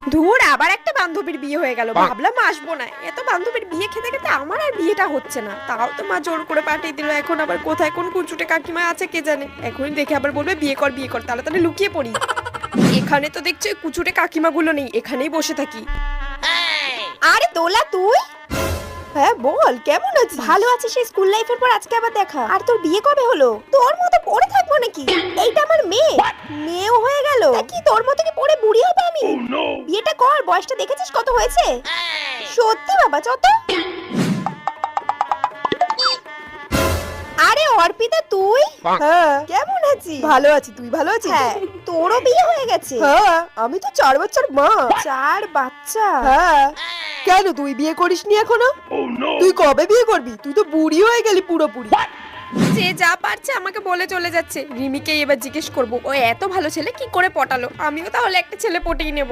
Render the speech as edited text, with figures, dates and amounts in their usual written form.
ধুর, আবার একটা বান্ধবীর বিয়ে হয়ে গেল। ভাবলাম আসবো না, এত বান্ধবীর বিয়ে খেতে খেতে আমার আর বিয়েটা হচ্ছে না। তাও তো মা জোর করে পাঠিয়ে দিল। এখন আবার কোথায় কোন কুচুটে কাকিমা আছে কে জানে, এখনই দেখে আবার বলবে বিয়ে কর বিয়ে কর, তাহলে তাহলে লুকিয়ে পড়ি। এখানে তো দেখছি ওই কুচুটে কাকিমা গুলো নেই, এখানেই বসে থাকি। আরে দোলা, তুই? হ্যাঁ বল, কেমন আছিস? ভালো আছি, সেই স্কুল লাইফের পর আজকে আবার দেখা। আর তোর বিয়ে কবে হলো? তোর মতো পড়ে থাকবো নাকি? এইটা আমার মেয়ে, মেয়েও হয়ে গেল। কি তোর মতো কি পড়ে বুড়ি হবো আমি? বিয়েটা কর, বয়সটা দেখেছিস কত হয়েছে? সত্যি বাবা, চত। আরে অর্পিতা, তুই? হ্যাঁ, কেমন আছিস? ভালো আছি, তুই ভালো আছিস? হ্যাঁ, তোরও বিয়ে হয়ে গেছে? হ্যাঁ, আমি তো 4 বাচ্চার মা। 4 বাচ্চা? হ্যাঁ, কেন তুই বিয়ে করিসনি এখনো? তুই কবে বিয়ে করবি? তুই তো বুড়ি হয়ে গেলি পুরোপুরি। যে যা পারছে আমাকে বলে চলে যাচ্ছে। রিমিকে এবার জিজ্ঞেস করব, ও এত ভালো ছেলে কি করে পটালো, আমিও তাহলে একটা ছেলে পটিয়ে নেব।